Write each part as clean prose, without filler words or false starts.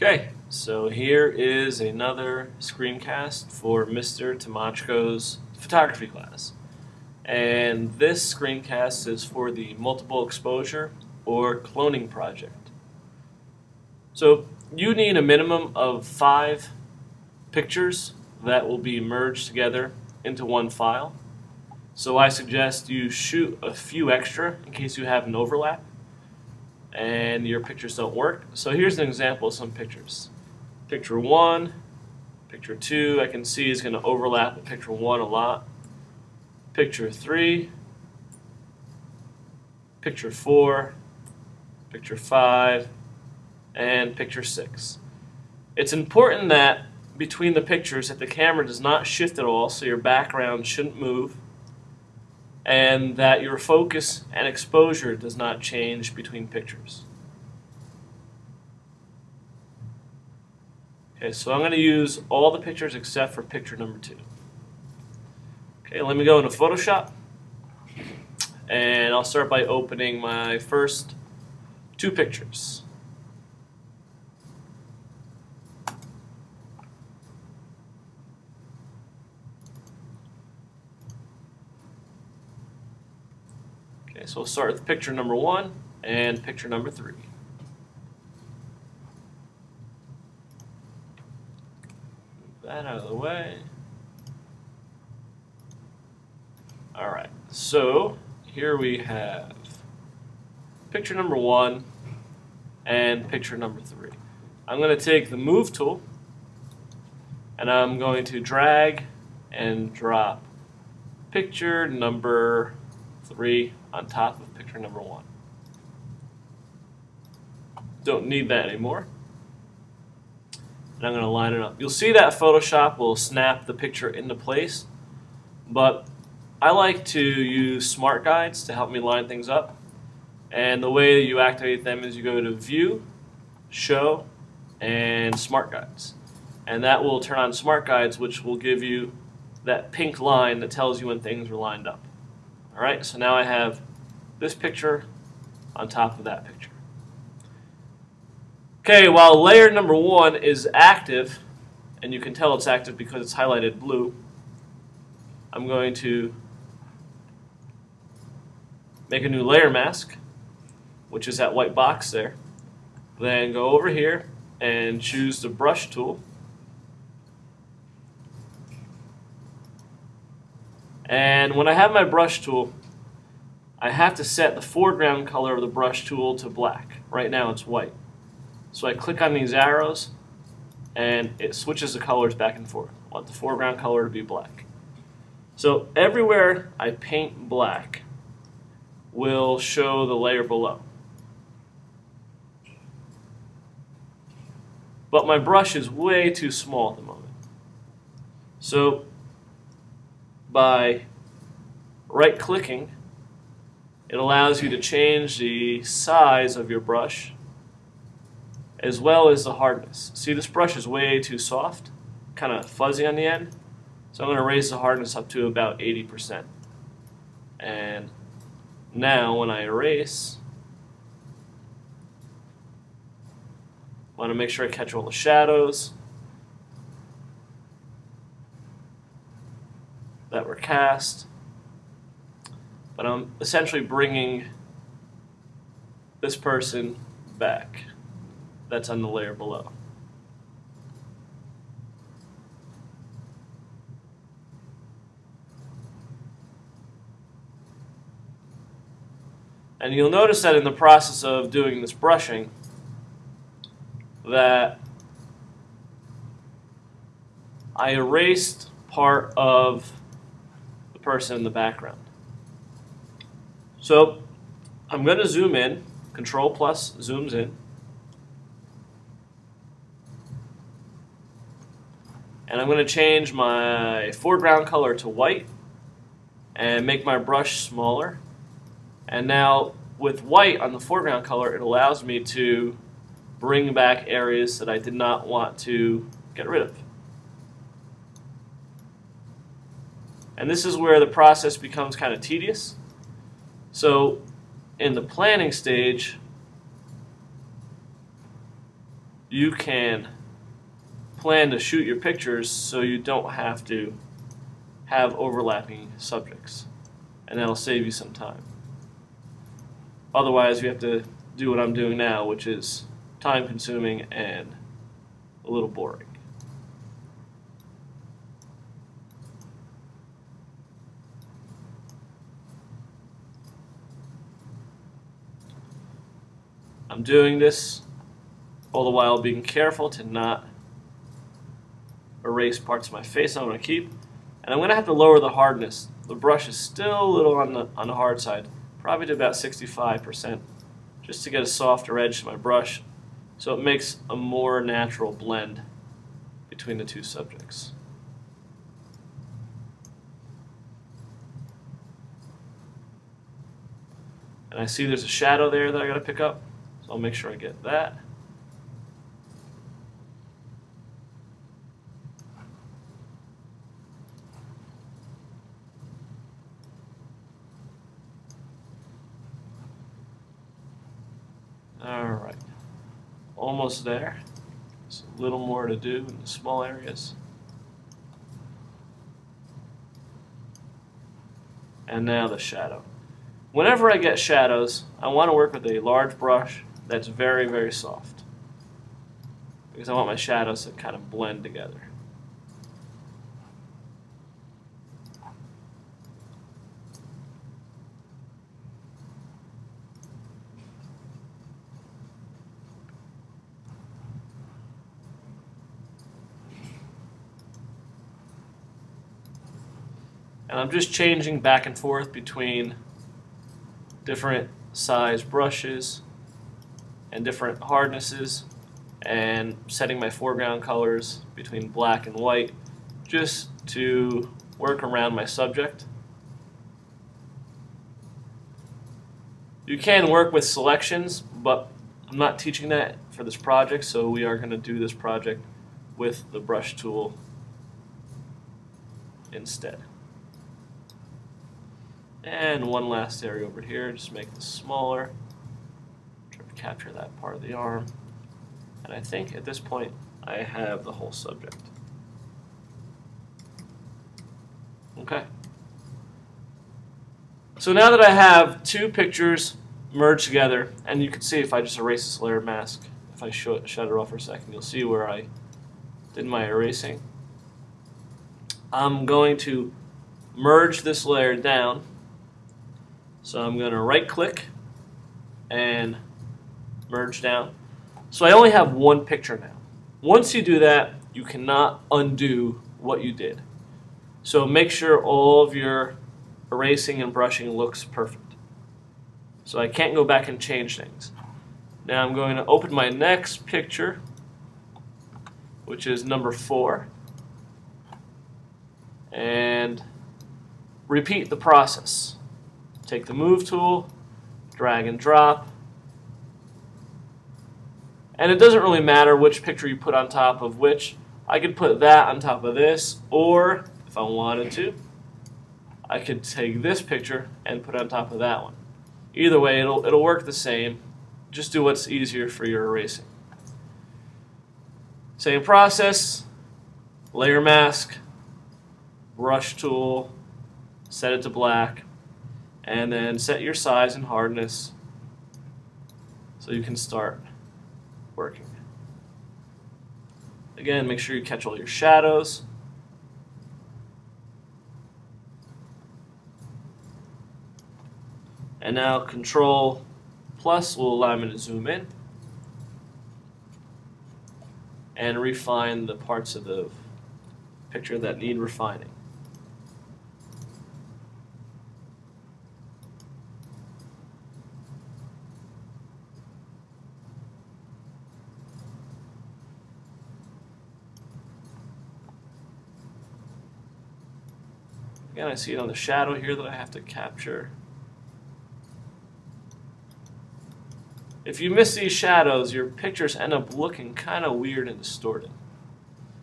Okay, so here is another screencast for Mr. Tamachko's photography class. And this screencast is for the multiple exposure or cloning project. So you need a minimum of 5 pictures that will be merged together into one file. So I suggest you shoot a few extra in case you have an overlap and your pictures don't work. So here's an example of some pictures. Picture 1, picture 2, I can see is going to overlap with picture 1 a lot. Picture 3, picture 4, picture 5, and picture 6. It's important that between the pictures that the camera does not shift at all, so your background shouldn't move, and that your focus and exposure does not change between pictures. Okay, so I'm going to use all the pictures except for picture number 2. Okay, let me go into Photoshop, and I'll start by opening my first 2 pictures. Okay, so we'll start with picture number 1 and picture number 3. Move that out of the way. Alright, so here we have picture number 1 and picture number 3. I'm going to take the Move tool and I'm going to drag and drop picture number 3 on top of picture number 1. Don't need that anymore. And I'm going to line it up. You'll see that Photoshop will snap the picture into place, but I like to use smart guides to help me line things up. And the way that you activate them is you go to View, Show, and Smart Guides. And that will turn on Smart Guides, which will give you that pink line that tells you when things are lined up. Alright, so now I have this picture on top of that picture. Okay, while layer number 1 is active, and you can tell it's active because it's highlighted blue, I'm going to make a new layer mask, which is that white box there. Then go over here and choose the brush tool. And when I have my brush tool, I have to set the foreground color of the brush tool to black. Right now it's white. So I click on these arrows and it switches the colors back and forth. I want the foreground color to be black. So everywhere I paint black will show the layer below. But my brush is way too small at the moment. So by right-clicking, it allows you to change the size of your brush as well as the hardness. See, this brush is way too soft, kind of fuzzy on the end, so I'm going to raise the hardness up to about 80%. And now when I erase, I want to make sure I catch all the shadows that were cast, but I'm essentially bringing this person back that's on the layer below. And you'll notice that in the process of doing this brushing that I erased part of the person in the background. So I'm going to zoom in. Control plus zooms in. And I'm going to change my foreground color to white and make my brush smaller. And now with white on the foreground color, it allows me to bring back areas that I did not want to get rid of. And this is where the process becomes kind of tedious. So in the planning stage, you can plan to shoot your pictures so you don't have to have overlapping subjects, and that'll save you some time. Otherwise, you have to do what I'm doing now, which is time consuming and a little boring. I'm doing this all the while being careful to not erase parts of my face I want to keep. And I'm going to have to lower the hardness. The brush is still a little on the hard side, probably to about 65%, just to get a softer edge to my brush, so it makes a more natural blend between the two subjects. And I see there's a shadow there that I got to pick up, so I'll make sure I get that. Alright, almost there. There's a little more to do in the small areas. And now the shadow. Whenever I get shadows, I want to work with a large brush that's very, very soft, because I want my shadows to kind of blend together. And I'm just changing back and forth between different size brushes and different hardnesses, and setting my foreground colors between black and white just to work around my subject. You can work with selections, but I'm not teaching that for this project, so we are going to do this project with the brush tool instead. And one last area over here, just make this smaller. Try to capture that part of the arm. And I think at this point I have the whole subject. Okay. So now that I have two pictures merged together, and you can see if I just erase this layer mask, if I shut it off for a second, you'll see where I did my erasing. I'm going to merge this layer down. So I'm going to right click and merge down. So I only have one picture now. Once you do that, you cannot undo what you did. So make sure all of your erasing and brushing looks perfect. So I can't go back and change things. Now I'm going to open my next picture, which is number 4, and repeat the process. Take the move tool, drag and drop, and it doesn't really matter which picture you put on top of which. I could put that on top of this, or if I wanted to, I could take this picture and put it on top of that one. Either way, it'll work the same. Just do what's easier for your erasing. Same process, layer mask, brush tool, set it to black, and then set your size and hardness so you can start working. Again, make sure you catch all your shadows. And now Control Plus will allow me to zoom in and refine the parts of the picture that need refining. Again, I see it on the shadow here that I have to capture. If you miss these shadows, your pictures end up looking kind of weird and distorted.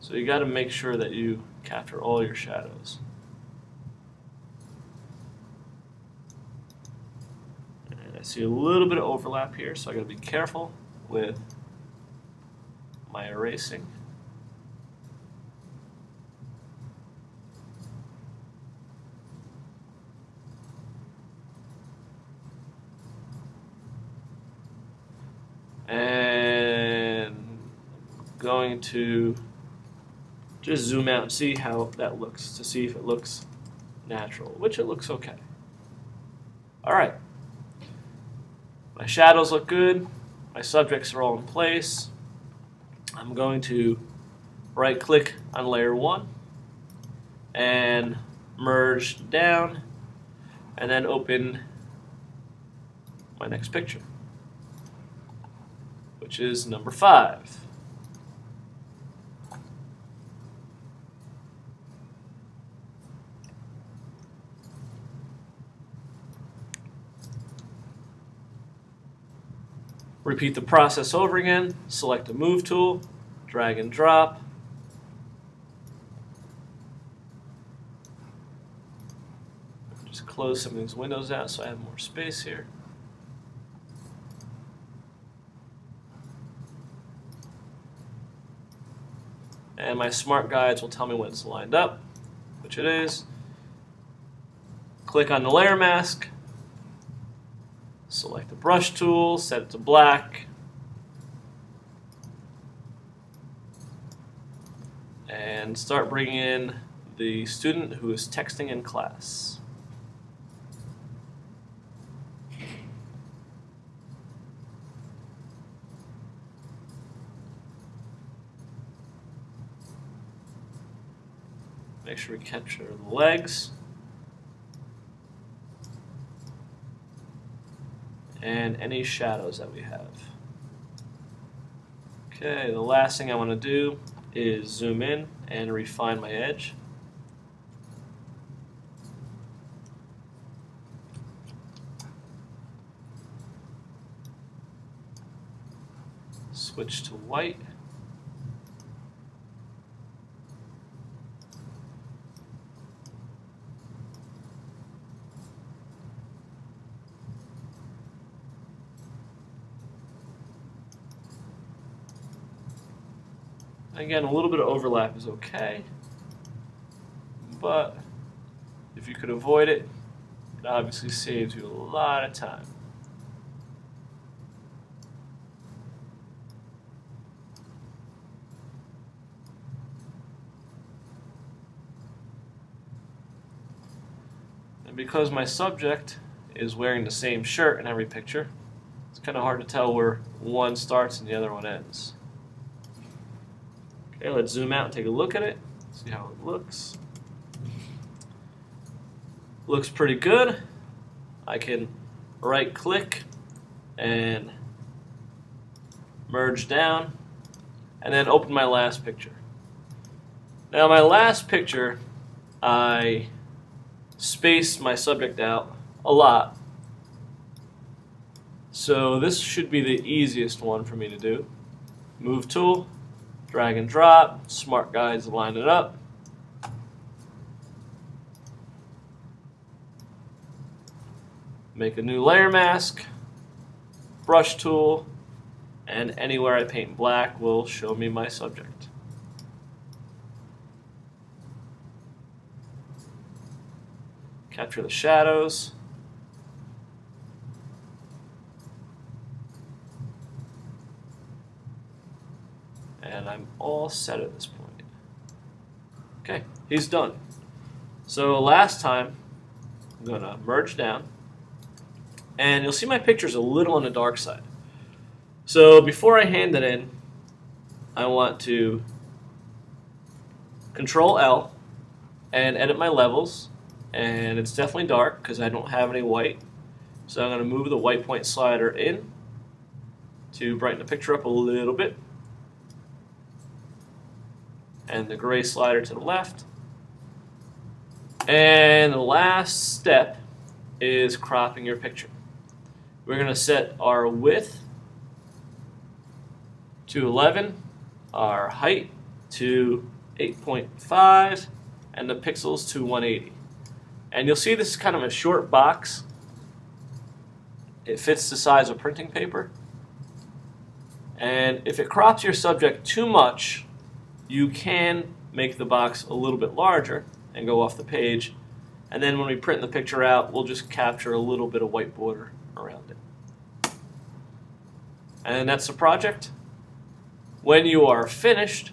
So you got to make sure that you capture all your shadows. And I see a little bit of overlap here, so I got to be careful with my erasing. And I'm going to just zoom out and see how that looks, to see if it looks natural, which it looks okay. Alright, my shadows look good, my subjects are all in place. I'm going to right click on layer 1 and merge down and then open my next picture, which is number 5. Repeat the process over again. Select the move tool, drag and drop. Just close some of these windows out so I have more space here. And my smart guides will tell me when it's lined up, which it is. Click on the layer mask. Select the brush tool, set it to black, and start bringing in the student who is texting in class. Make sure we capture the legs. And any shadows that we have. Okay, the last thing I want to do is zoom in and refine my edge. Switch to white. Again, a little bit of overlap is okay, but if you could avoid it, it obviously saves you a lot of time. And because my subject is wearing the same shirt in every picture, it's kind of hard to tell where one starts and the other one ends. Okay, let's zoom out and take a look at it, see how it looks. Looks pretty good. I can right click and merge down and then open my last picture. Now my last picture, I spaced my subject out a lot. So this should be the easiest one for me to do. Move tool. Drag and drop, smart guides line it up. Make a new layer mask, brush tool, and anywhere I paint black will show me my subject. Capture the shadows. And I'm all set at this point. Okay, he's done. So last time, I'm going to merge down. And you'll see my picture's a little on the dark side. So before I hand it in, I want to Control L and edit my levels. And it's definitely dark because I don't have any white. So I'm going to move the white point slider in to brighten the picture up a little bit. And the gray slider to the left. And the last step is cropping your picture. We're going to set our width to 11, our height to 8.5, and the pixels to 180. And you'll see this is kind of a short box. It fits the size of printing paper. And if it crops your subject too much, you can make the box a little bit larger and go off the page. And then when we print the picture out, we'll just capture a little bit of white border around it. And that's the project. When you are finished,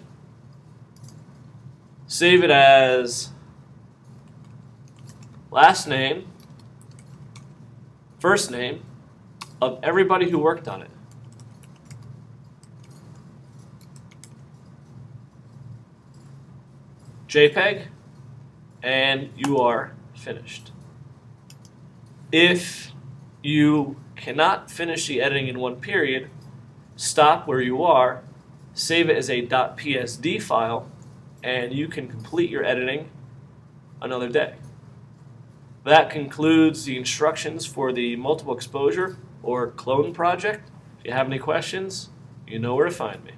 save it as last name, first name of everybody who worked on it. JPEG, and you are finished. If you cannot finish the editing in one period, stop where you are, save it as a .psd file, and you can complete your editing another day. That concludes the instructions for the multiple exposure or clone project. If you have any questions, you know where to find me.